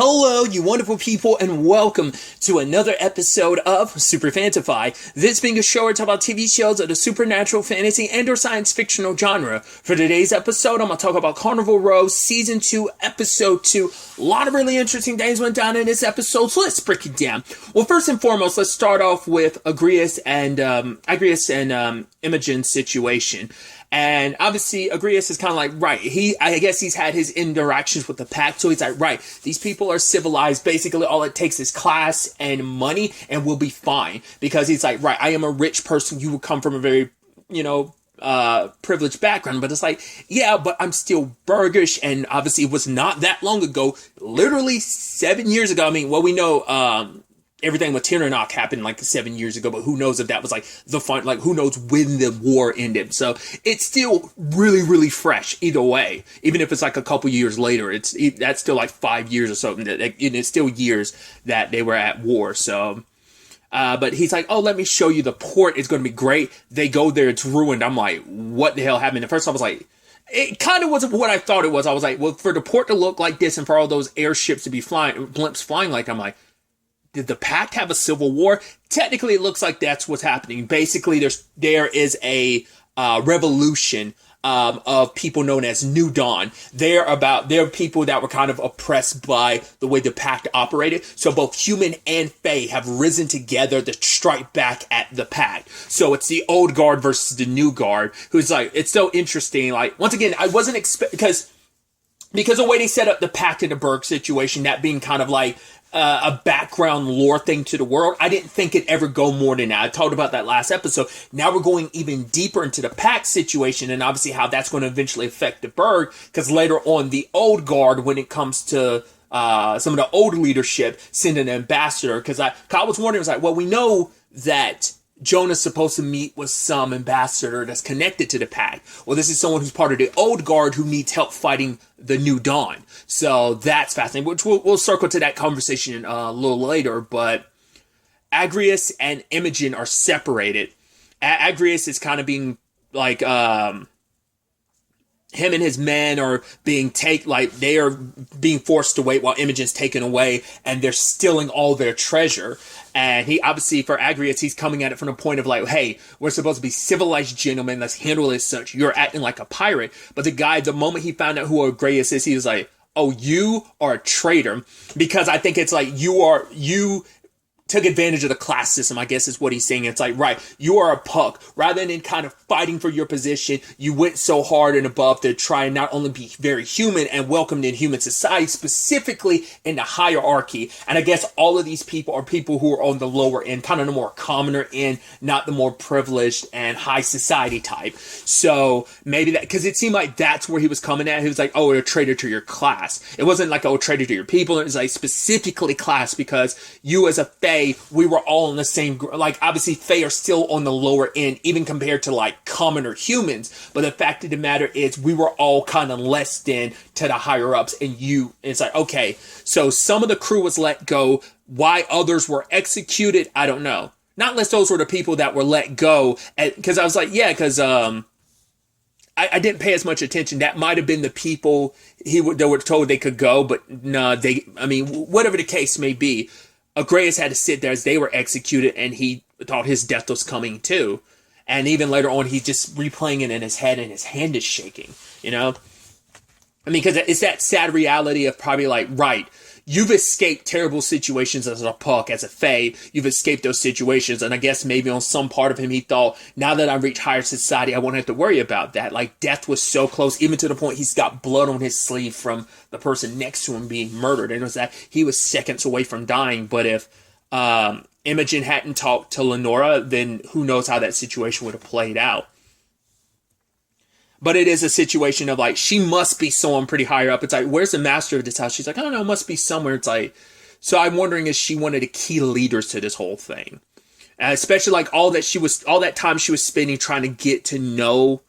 Hello, you wonderful people, and welcome to another episode of Super-Fanta-Fi. This being a show where I talk about TV shows of the supernatural, fantasy, and or science fictional genre. For today's episode, I'm going to talk about Carnival Row Season 2, Episode 2. A lot of really interesting things went down in this episode, so let's break it down. Well, first and foremost, let's start off with Agrias and Imogen's situation. And obviously, Agrias is kind of like, right, I guess he's had his interactions with the pack, so he's like, right, these people are civilized, basically all it takes is class and money, and we'll be fine, because he's like, right, I am a rich person, you will come from a very, privileged background, but it's like, yeah, but I'm still burgish, and obviously it was not that long ago, literally 7 years ago, we know, everything with Tyrannok happened like 7 years ago, but who knows if that was like the fun, like who knows when the war ended. So it's still really, really fresh either way. Even if it's like a couple years later, that's still like 5 years or something. It's still years that they were at war. So, but he's like, oh, let me show you the port. It's going to be great. They go there. It's ruined. I'm like, what the hell happened? At first I was like, it kind of wasn't what I thought it was. I was like, well, for the port to look like this and for all those airships to be blimps flying like, I'm like, did the Pact have a civil war? Technically, it looks like that's what's happening. Basically, there is a revolution of people known as New Dawn. They're people that were kind of oppressed by the way the Pact operated. So both human and Fae have risen together to strike back at the Pact. So it's the old guard versus the new guard. Who's like, it's so interesting. Like, once again, I wasn't because the way they set up the Pact in the Berg situation, that being kind of like a background lore thing to the world, I didn't think it'd ever go more than that. I talked about that last episode. Now we're going even deeper into the Pact situation and obviously how that's going to eventually affect the Berg, because later on the old guard, when it comes to some of the old leadership, send an ambassador, because I was wondering, was like, well, we know that Jonah's supposed to meet with some ambassador that's connected to the Pact. Well, this is someone who's part of the old guard who needs help fighting the New Dawn. So that's fascinating, which we'll circle to that conversation a little later. But Agrias and Imogen are separated. Agrias is kind of being like, him and his men are being they are being forced to wait while Imogen's taken away, and they're stealing all their treasure. And he obviously, for Agrias, he's coming at it from the point of like, hey, we're supposed to be civilized gentlemen, let's handle it as such. You're acting like a pirate. But the moment he found out who Agrias is, he was like, oh, you are a traitor. Because I think it's like, you took advantage of the class system, I guess is what he's saying. It's like, right, you are a puck. Rather than kind of fighting for your position, you went so hard and above to try and not only be very human and welcomed in human society, specifically in the hierarchy. And I guess all of these people are people who are on the lower end, kind of the more commoner end, not the more privileged and high society type. So maybe that, because it seemed like that's where he was coming at. He was like, oh, you're a traitor to your class. It wasn't like, oh, traitor to your people. It was like specifically class, because you as a Fae, we were all in the same, like, obviously Fae are still on the lower end, even compared to like commoner humans, but the fact of the matter is we were all kind of less than to the higher ups, and it's like, okay, so some of the crew was let go, why others were executed, I don't know. Not unless those were the people that were let go, because I was like, yeah, because I didn't pay as much attention. That might have been the people they were told they could go, but no, whatever the case may be, Agrias had to sit there as they were executed, and he thought his death was coming too. And even later on, he's just replaying it in his head, and his hand is shaking, because it's that sad reality of probably like, right, you've escaped terrible situations as a puck, as a Fae. You've escaped those situations. And I guess maybe on some part of him, he thought, now that I've reached higher society, I won't have to worry about that. Like, death was so close, even to the point he's got blood on his sleeve from the person next to him being murdered. And it was that he was seconds away from dying. But if Imogen hadn't talked to Lenora, then who knows how that situation would have played out. But it is a situation of like, she must be someone pretty higher up. It's like, where's the master of this house? She's like, I don't know, must be somewhere. It's like, so I'm wondering if she one of the key leaders to this whole thing. Especially like all that time she was spending trying to get to know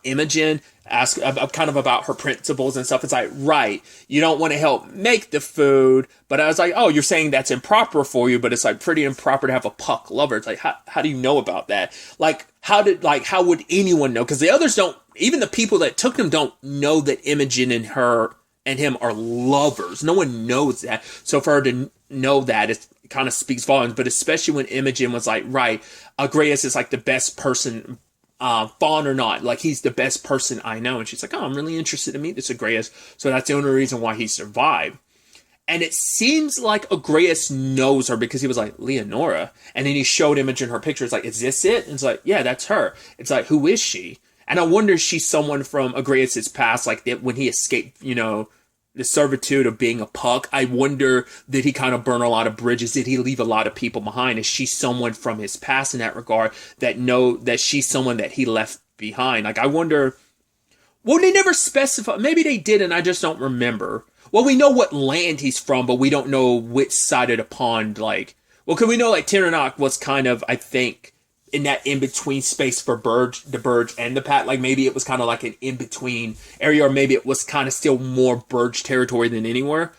Imogen, ask kind of about her principles and stuff. It's like, right, you don't want to help make the food, but I was like, oh, you're saying that's improper for you, but it's like pretty improper to have a puck lover. It's like, how do you know about that? Like, how would anyone know? Because the others don't, even the people that took them don't know that Imogen and her and him are lovers. No one knows that. So for her to know that, it kind of speaks volumes. But especially when Imogen was like, right, Agreus is like the best person, Fawn or not, like he's the best person I know. And she's like, oh, I'm really interested to meet this Agreus. So that's the only reason why he survived. And it seems like Agreus knows her because he was like, Leonora. And then he showed Imogen her picture. It's like, is this it? And it's like, yeah, that's her. It's like, who is she? And I wonder if she's someone from Agreus's past, like when he escaped, you know, the servitude of being a puck. I wonder, did he kind of burn a lot of bridges? Did he leave a lot of people behind? Is she someone from his past in that regard that know that she's someone that he left behind? Like, I wonder, well, they never specify. Maybe they did and I just don't remember. Well, we know what land he's from, but we don't know which side of the pond, like, well, because we know, like, Tirnanock was kind of, I think, in that in-between space for the Burge and the Pat. Like, maybe it was kind of like an in-between area, or maybe it was kind of still more Burge territory than anywhere,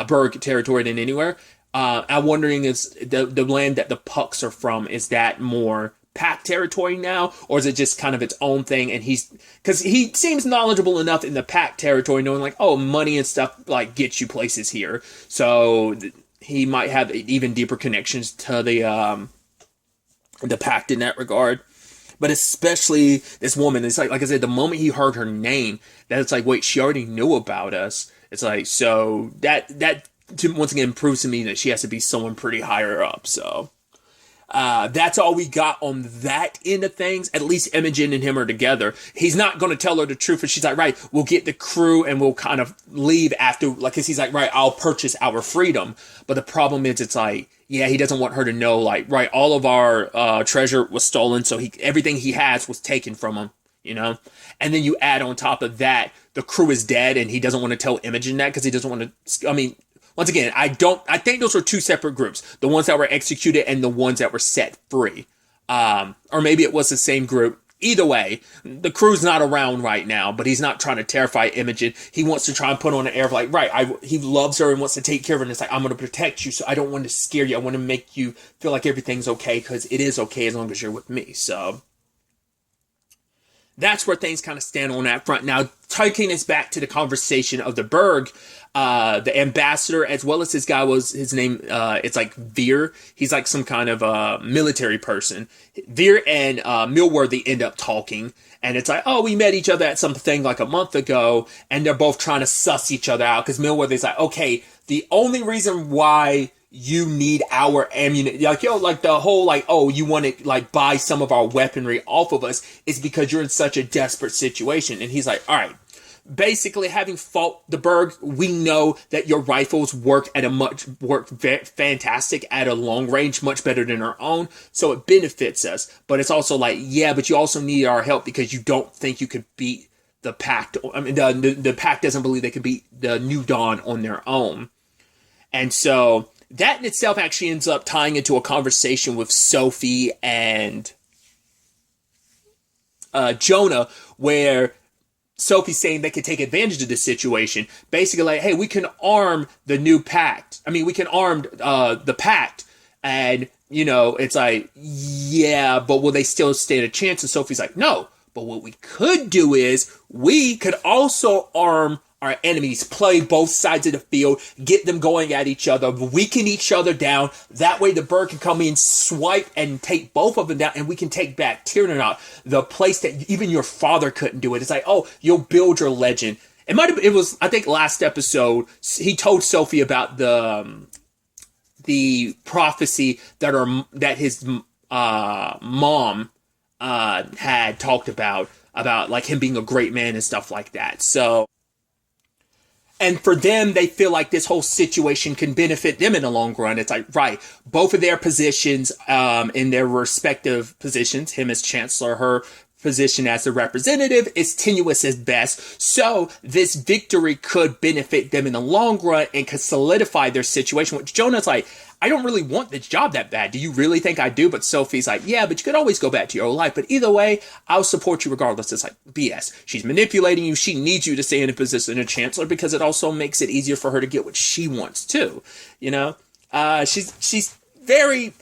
Burg territory than anywhere. I'm wondering, is the land that the Pucks are from, is that more Pack territory now, or is it just kind of its own thing? And because he seems knowledgeable enough in the Pack territory, knowing like, oh, money and stuff like gets you places here, so he might have even deeper connections to the Pact in that regard. But especially this woman, it's like I said, the moment he heard her name, that it's like, wait, she already knew about us. It's like, so that once again proves to me that she has to be someone pretty higher up. So that's all we got on that end of things. At least Imogen and him are together. He's not going to tell her the truth, and she's like, right, we'll get the crew and we'll kind of leave after, like, cause he's like, right, I'll purchase our freedom. But the problem is, it's like, yeah, he doesn't want her to know, like, right, all of our treasure was stolen, so everything he has was taken from him, you know? And then you add on top of that, the crew is dead, and he doesn't want to tell Imogen that because he doesn't want to, I mean, once again, I think those were two separate groups. The ones that were executed and the ones that were set free. Or maybe it was the same group. Either way, the crew's not around right now, but he's not trying to terrify Imogen. He wants to try and put on an air of like, right, he loves her and wants to take care of her. And it's like, I'm going to protect you, so I don't want to scare you. I want to make you feel like everything's okay, because it is okay as long as you're with me. So that's where things kind of stand on that front. Now, taking us back to the conversation of the Berg, the ambassador, as well as his guy, was his name, it's like Veer. He's like some kind of military person. Veer and Millworthy end up talking, and it's like, oh, we met each other at something like a month ago, and they're both trying to suss each other out, because Millworthy's like, okay, the only reason why you need our ammunition, like, yo, like the whole, like, oh, you want to like buy some of our weaponry off of us, is because you're in such a desperate situation. And he's like, all right, basically, having fought the Berg, we know that your rifles work fantastic at a long range, much better than our own, so it benefits us. But it's also like, yeah, but you also need our help because you don't think you could beat the Pact. I mean, the Pact doesn't believe they could beat the New Dawn on their own. And so that in itself actually ends up tying into a conversation with Sophie and Jonah, where Sophie's saying they could take advantage of this situation. Basically, like, hey, we can arm the new Pact. I mean, we can arm the Pact. And, you know, it's like, yeah, but will they still stand a chance? And Sophie's like, no. But what we could do is we could also arm our enemies, play both sides of the field, get them going at each other, weaken each other down. That way the Berg can come in, swipe, and take both of them down, and we can take back Tirnanock, the place that even your father couldn't do it. It's like, oh, you'll build your legend. It was, I think last episode, he told Sophie about the prophecy that his mom had talked about like him being a great man and stuff like that. So, and for them, they feel like this whole situation can benefit them in the long run. It's like, right, both of their positions, in their respective positions, him as chancellor, her position as a representative, is tenuous at best. So this victory could benefit them in the long run and could solidify their situation. Which Jonah's like, I don't really want this job that bad. Do you really think I do? But Sophie's like, yeah, but you could always go back to your old life. But either way, I'll support you regardless. It's like BS. She's manipulating you. She needs you to stay in a position of chancellor because it also makes it easier for her to get what she wants too. You know, she's very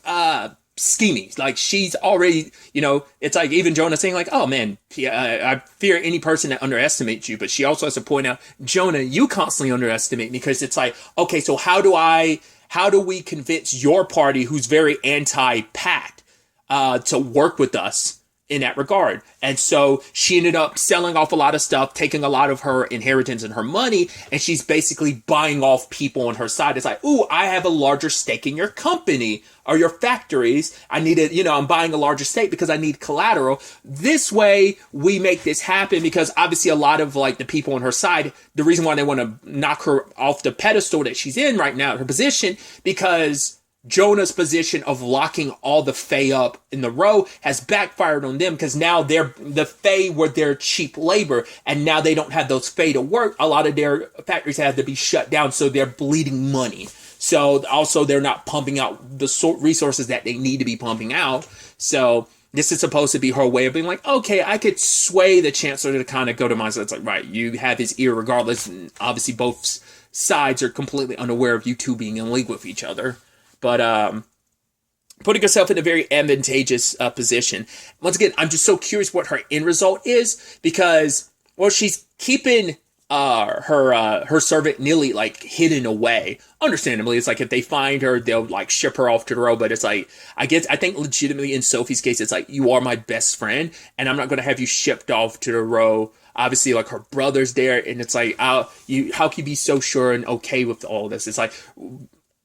scheming. Like, she's already, it's like even Jonah saying like, oh man, I fear any person that underestimates you. But she also has to point out, Jonah, you constantly underestimate me, because it's like, okay, so how do we convince your party, who's very anti-pact, to work with us in that regard? And so she ended up selling off a lot of stuff, taking a lot of her inheritance and her money, and she's basically buying off people on her side. It's like, ooh, I have a larger stake in your company or your factories. I need it, I'm buying a larger stake because I need collateral. This way we make this happen, because obviously a lot of like the people on her side, the reason why they want to knock her off the pedestal that she's in right now, her position, because Jonah's position of locking all the Fae up in the row has backfired on them, because now the Fae were their cheap labor, and now they don't have those Fae to work. A lot of their factories have to be shut down, so they're bleeding money. So also they're not pumping out the resources that they need to be pumping out. So this is supposed to be her way of being like, okay, I could sway the chancellor to kind of go to mine. So it's like, right, you have his ear regardless. And obviously both sides are completely unaware of you two being in league with each other. But putting herself in a very advantageous position. Once again, I'm just so curious what her end result is, because, well, she's keeping her servant Nilly like hidden away. Understandably, it's like if they find her, they'll like ship her off to the row. But it's like, I think legitimately in Sophie's case, it's like, you are my best friend, and I'm not going to have you shipped off to the row. Obviously, like, her brother's there, and it's like, how can you be so sure and okay with all this? It's like,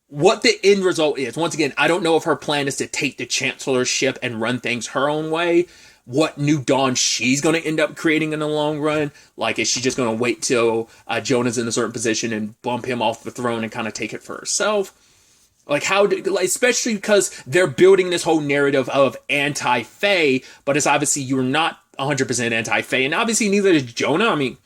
what the end result is. Once again, I don't know if her plan is to take the chancellorship and run things her own way. What new dawn she's going to end up creating in the long run. Like, is she just going to wait till Jonah's in a certain position and bump him off the throne and kind of take it for herself? Like, especially because they're building this whole narrative of anti-Fae, but it's obviously you're not 100% anti-Fae, and obviously neither is Jonah. I mean,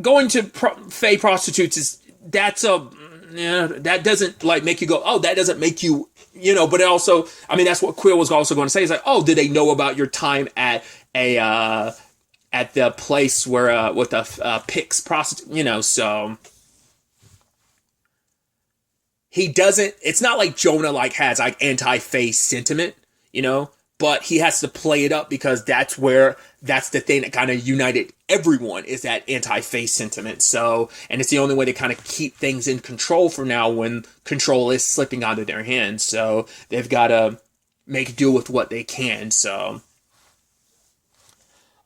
going to Fae prostitutes that doesn't like make you go, oh, that doesn't make you, but it also, I mean, that's what Quill was also going to say. It's like, oh, did they know about your time at at the place where, with the Pix prostitute, so he doesn't, it's not like Jonah like has like anti-Fae sentiment, but he has to play it up, because that's the thing that kind of united everyone, is that anti-Fae sentiment. So, and it's the only way to kind of keep things in control for now when control is slipping out of their hands. So they've got to make do with what they can. So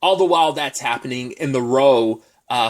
all the while that's happening in the row,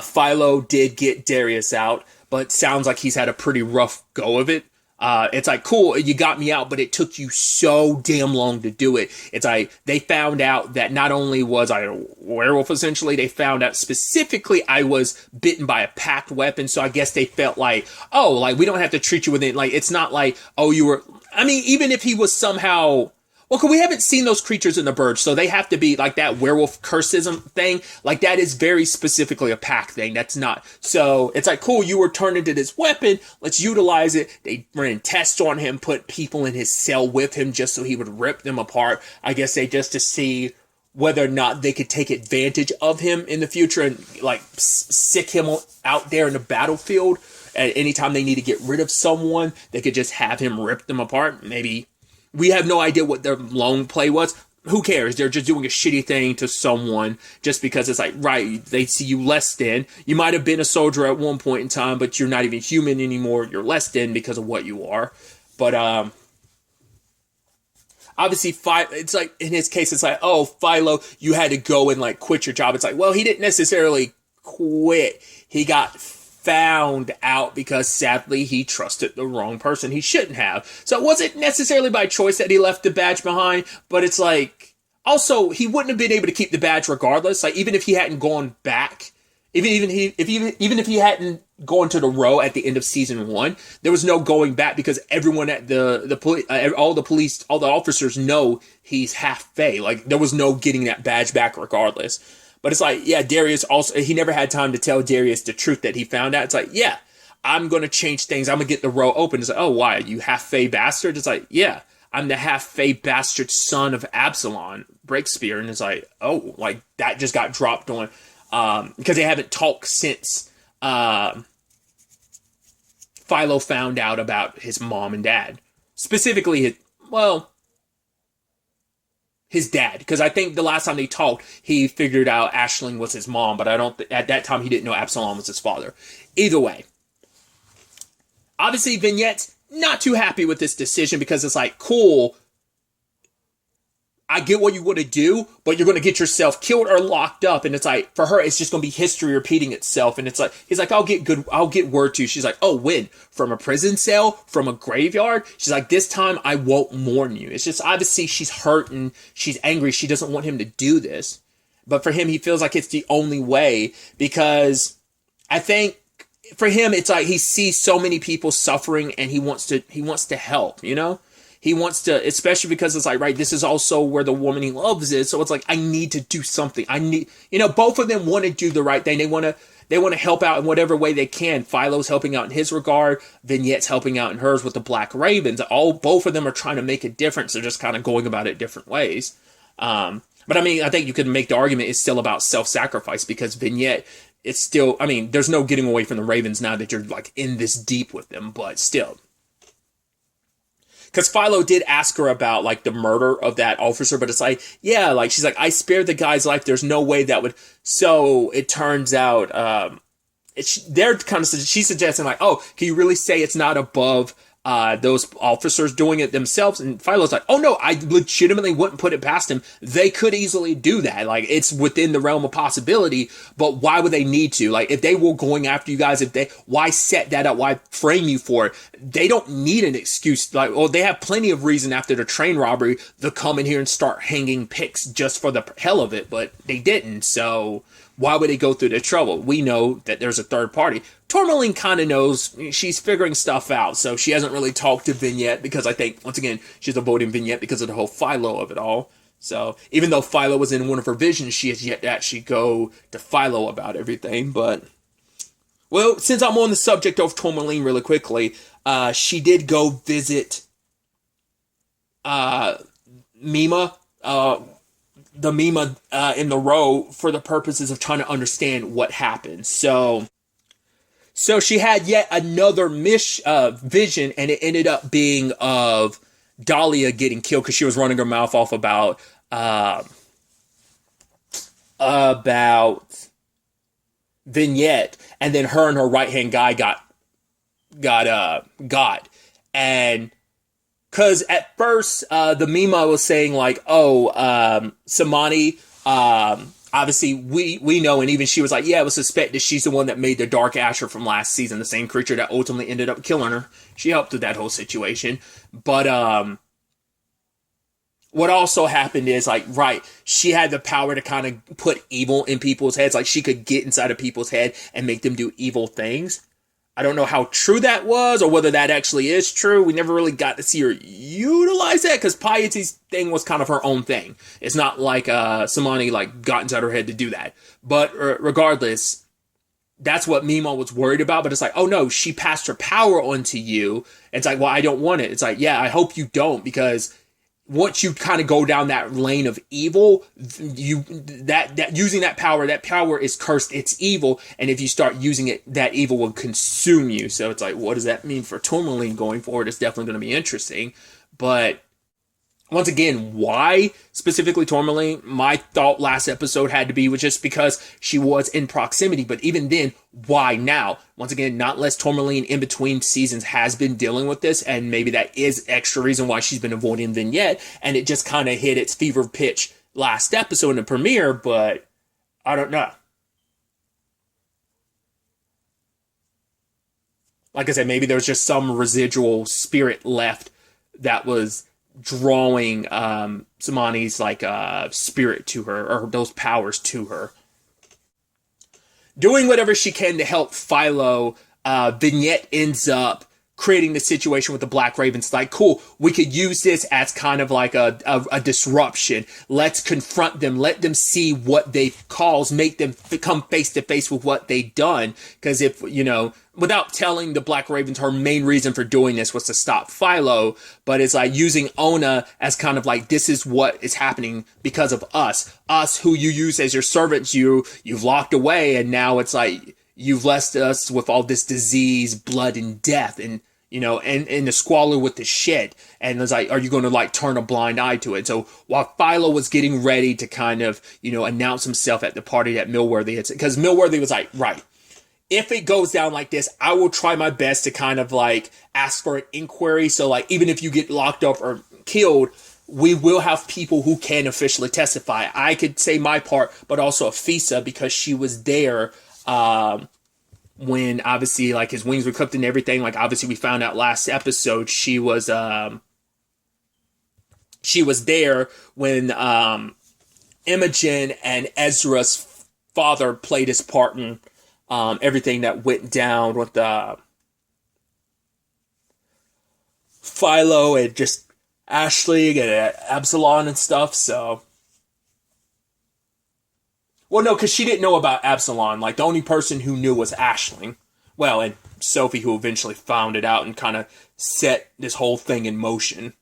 Philo did get Darius out, but sounds like he's had a pretty rough go of it. It's like, cool, you got me out, but it took you so damn long to do it. It's like, they found out that not only was I a werewolf, essentially, they found out specifically I was bitten by a packed weapon, so I guess they felt like, oh, like, we don't have to treat you with it. Like, it's not like, oh, you were, I mean, even if he was somehow, well, cause we haven't seen those creatures in the Burge, so they have to be like that werewolf curseism thing. Like, that is very specifically a pack thing. That's not. So it's like, cool, you were turned into this weapon. Let's utilize it. They ran tests on him, put people in his cell with him just so he would rip them apart. I guess just to see whether or not they could take advantage of him in the future and like sick him out there in the battlefield. At any time they need to get rid of someone, they could just have him rip them apart. Maybe. We have no idea what their long play was. Who cares? They're just doing a shitty thing to someone just because it's like, right, they see you less than. You might have been a soldier at one point in time, but you're not even human anymore. You're less than because of what you are. But obviously, it's like, in his case, it's like, oh, Philo, you had to go and like quit your job. It's like, well, he didn't necessarily quit. He got found out because sadly he trusted the wrong person he shouldn't have. So it wasn't necessarily by choice that he left the badge behind, but it's like, also, he wouldn't have been able to keep the badge regardless. Like, even if he hadn't gone back, even if he hadn't gone to the row at the end of season 1, there was no going back, because everyone at the police, all the officers know he's half Fae. Like, there was no getting that badge back regardless. But it's like, yeah, Darius also, he never had time to tell Darius the truth that he found out. It's like, yeah, I'm going to change things. I'm going to get the row open. It's like, oh, why? You half-Fae bastard? It's like, yeah, I'm the half-Fae bastard son of Absalom, Breakspear. And it's like, oh, like, that just got dropped on, because they haven't talked since Philo found out about his mom and dad. Specifically, well, his dad, because I think the last time they talked, he figured out Aisling was his mom, but I don't. At that time, he didn't know Absalom was his father. Either way, obviously, Vignette's not too happy with this decision because it's like, cool, I get what you want to do, but you're going to get yourself killed or locked up. And it's like, for her, it's just going to be history repeating itself. And it's like, he's like, I'll get word to. She's like, oh, when? From a prison cell? From a graveyard? She's like, this time I won't mourn you. It's just, obviously, she's hurting. She's angry. She doesn't want him to do this. But for him, he feels like it's the only way, because I think for him, it's like he sees so many people suffering and he wants to help, you know? He wants to, especially because it's like, right, this is also where the woman he loves is. So it's like, I need to do something. I need, both of them want to do the right thing. They want to help out in whatever way they can. Philo's helping out in his regard. Vignette's helping out in hers with the Black Ravens. Both of them are trying to make a difference. They're just kind of going about it different ways. But I mean, I think you could make the argument it's still about self-sacrifice, because Vignette, it's still, I mean, there's no getting away from the Ravens now that you're like in this deep with them, but still. Because Philo did ask her about, like, the murder of that officer, but it's like, yeah, like, she's like, I spared the guy's life. There's no way that would. So it turns out, they're kind of, she's suggesting, like, oh, can you really say it's not above those officers doing it themselves? And Philo's like, oh no, I legitimately wouldn't put it past him. They could easily do that. Like, it's within the realm of possibility, but why would they need to? Like, if they were going after you guys, why set that up? Why frame you for it? They don't need an excuse. Like, well, they have plenty of reason after the train robbery to come in here and start hanging pics just for the hell of it, but they didn't. So why would they go through the trouble? We know that there's a third party. Tourmaline kind of knows. She's figuring stuff out, so she hasn't really talked to Vignette, because I think, once again, she's avoiding Vignette because of the whole Philo of it all. So even though Philo was in one of her visions, she has yet to actually go to Philo about everything. But, well, since I'm on the subject of Tourmaline really quickly, she did go visit Mima, the Mima in the row, for the purposes of trying to understand what happened. So she had yet another vision, and it ended up being of Dahlia getting killed because she was running her mouth off about Vignette, and then her and her right-hand guy got. And because at first, the Mima was saying, like, oh, Samani, obviously, we know, and even she was like, yeah, it was suspected she's the one that made the Dark Asher from last season, the same creature that ultimately ended up killing her. She helped with that whole situation. But what also happened is, like, right, she had the power to kind of put evil in people's heads. Like, she could get inside of people's head and make them do evil things. I don't know how true that was, or whether that actually is true. We never really got to see her utilize that, because Piety's thing was kind of her own thing. It's not like Samani, like, got inside her head to do that. But regardless, that's what Mima was worried about. But it's like, oh no, she passed her power onto you. It's like, well, I don't want it. It's like, yeah, I hope you don't, because once you kind of go down that lane of evil, using that power is cursed. It's evil, and if you start using it, that evil will consume you. So it's like, what does that mean for Tourmaline going forward? It's definitely going to be interesting. But once again, why specifically Tourmaline? My thought last episode had to be was just because she was in proximity. But even then, why now? Once again, not less Tourmaline in between seasons has been dealing with this, and maybe that is extra reason why she's been avoiding Vignette, and it just kind of hit its fever pitch last episode in the premiere, but I don't know. Like I said, maybe there's just some residual spirit left that was drawing Samani's like spirit to her, or those powers to her. Doing whatever she can to help Philo, Vignette ends up creating the situation with the Black Ravens. Like, cool, we could use this as kind of like a disruption. Let's confront them. Let them see what they've caused. Make them come face to face with what they've done. Because if, without telling the Black Ravens her main reason for doing this was to stop Philo, but it's like using Ona as kind of like, this is what is happening because of us. Us who you use as your servants, you've locked away, and now it's like, you've left us with all this disease, blood, and death, and and in the squalor with the shit. And it's like, are you going to like turn a blind eye to it? So while Philo was getting ready to kind of, announce himself at the party that Millworthy had, because Millworthy was like, right, if it goes down like this, I will try my best to kind of like ask for an inquiry. So like, even if you get locked up or killed, we will have people who can officially testify. I could say my part, but also Afisa, because she was there, when obviously like his wings were cooked and everything. Like obviously we found out last episode she was there when Imogen and Ezra's father played his part in everything that went down with Philo and just Ashley and Absalom and stuff. So, well, no, because she didn't know about Absalom. Like, the only person who knew was Aisling. Well, and Sophie, who eventually found it out and kind of set this whole thing in motion.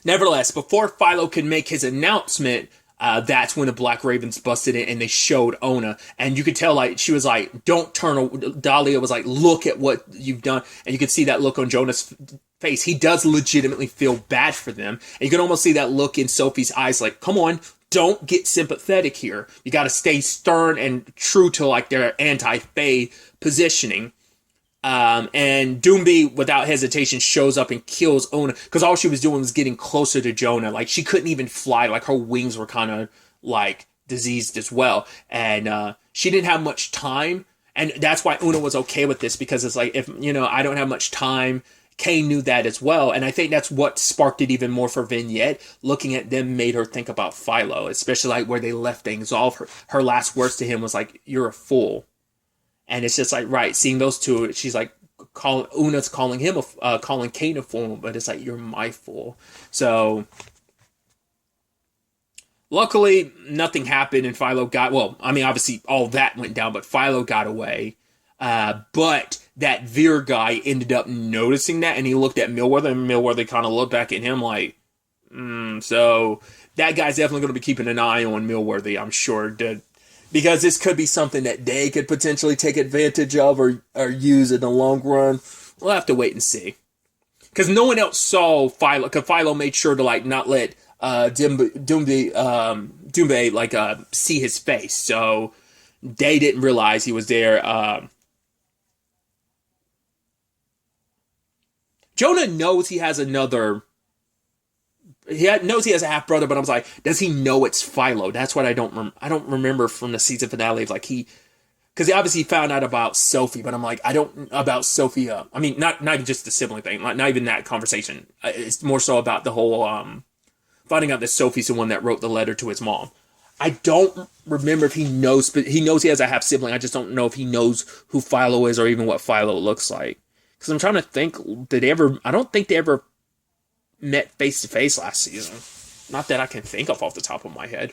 Nevertheless, before Philo could make his announcement, that's when the Black Ravens busted in and they showed Ona. And you could tell, like, she was like, don't turn. Dahlia was like, look at what you've done. And you could see that look on Jonah's face. He does legitimately feel bad for them. And you can almost see that look in Sophie's eyes, like, come on, don't get sympathetic here. You got to stay stern and true to like their anti-Fae positioning. And Doomby, without hesitation, shows up and kills Ona, because all she was doing was getting closer to Jonah. Like, she couldn't even fly. Like, her wings were kind of like diseased as well. And she didn't have much time. And that's why Una was okay with this, because it's like, if, I don't have much time. Kane knew that as well, and I think that's what sparked it even more for Vignette. Looking at them made her think about Philo, especially like where they left things off. Her last words to him was like, "You're a fool," and it's just like, right, seeing those two, she's like, Una's calling him calling Kane a fool, but it's like, you're my fool. So luckily, nothing happened, and Philo got, well, I mean, obviously all that went down, but Philo got away. But that Veer guy ended up noticing that, and he looked at Millworthy, and Millworthy kind of looked back at him like, so that guy's definitely going to be keeping an eye on Millworthy, I'm sure, because this could be something that they could potentially take advantage of or use in the long run. We'll have to wait and see. Because no one else saw Philo, because Philo made sure to like not let Doombe like see his face, so they didn't realize he was there. Jonah knows he has another. Knows he has a half brother, but I was like, does he know it's Philo? That's what I don't remember from the season finale. Like because he obviously found out about Sophie, but I'm like, I don't about Sophie. I mean, not even just the sibling thing, not even that conversation. It's more so about the whole finding out that Sophie's the one that wrote the letter to his mom. I don't remember if he knows, but he knows he has a half sibling. I just don't know if he knows who Philo is or even what Philo looks like. Because I'm trying to think, I don't think they ever met face to face last season. Not that I can think of off the top of my head.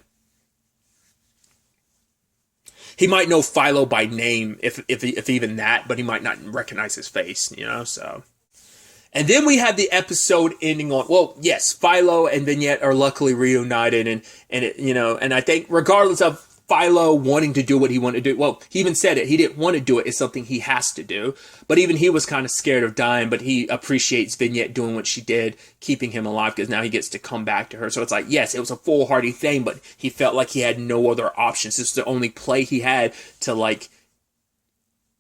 He might know Philo by name, if even that, but he might not recognize his face, so. And then we had the episode ending on, well, yes, Philo and Vignette are luckily reunited, and it, and I think regardless of Philo wanting to do what he wanted to do, well, he even said it, he didn't want to do it, it's something he has to do, but even he was kind of scared of dying, but he appreciates Vignette doing what she did, keeping him alive, because now he gets to come back to her. So it's like, yes, it was a foolhardy thing, but he felt like he had no other options. This was the only play he had to, like,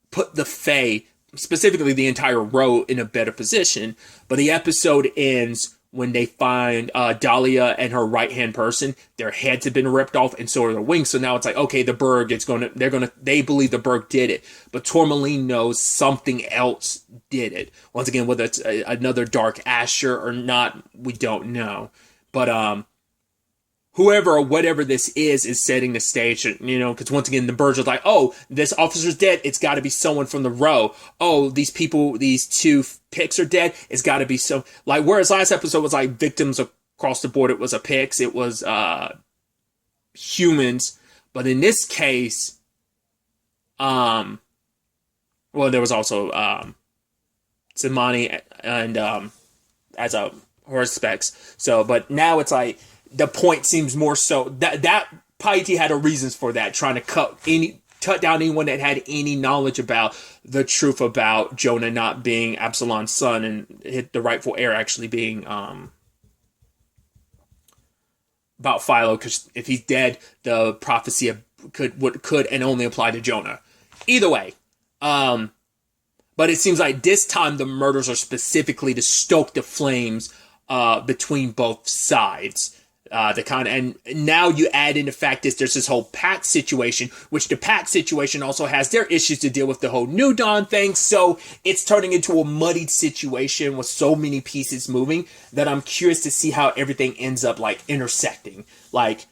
put the Fae, specifically the entire row, in a better position. But the episode ends when they find Dahlia and her right-hand person. Their heads have been ripped off, and so are their wings. So now it's like, okay, the Berg, they believe the Berg did it. But Tourmaline knows something else did it. Once again, whether it's another Dark Asher or not, we don't know. But whoever or whatever this is setting the stage, because once again, the Bergs are like, oh, this officer's dead, it's got to be someone from the row. Oh, these people, these two Picts are dead, it's got to be so. Like, whereas last episode was like victims across the board, it was a Picts, it was humans. But in this case, well, there was also Tsimani and as a Horspecs. So, but now it's like, the point seems more so that Piety had a reasons for that, trying to shut down anyone that had any knowledge about the truth about Jonah not being Absalom's son and the rightful heir actually being about Philo, because if he's dead, the prophecy could and only apply to Jonah. Either way, but it seems like this time the murders are specifically to stoke the flames between both sides. And now you add in the fact that there's this whole pact situation, which the pact situation also has their issues to deal with the whole New Dawn thing. So it's turning into a muddied situation with so many pieces moving that I'm curious to see how everything ends up like intersecting. Like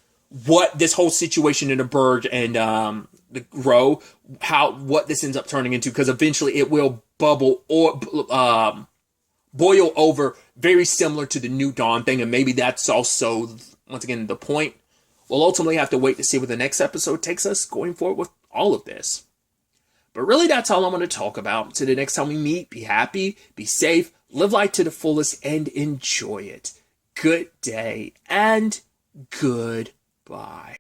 what this whole situation in the Burg and the Grow, what this ends up turning into, because eventually it will bubble or boil over, very similar to the New Dawn thing, and maybe that's also, once again, the point. We'll ultimately have to wait to see where the next episode takes us going forward with all of this. But really, that's all I'm going to talk about. So the next time we meet, be happy, be safe, live life to the fullest, and enjoy it. Good day, and goodbye.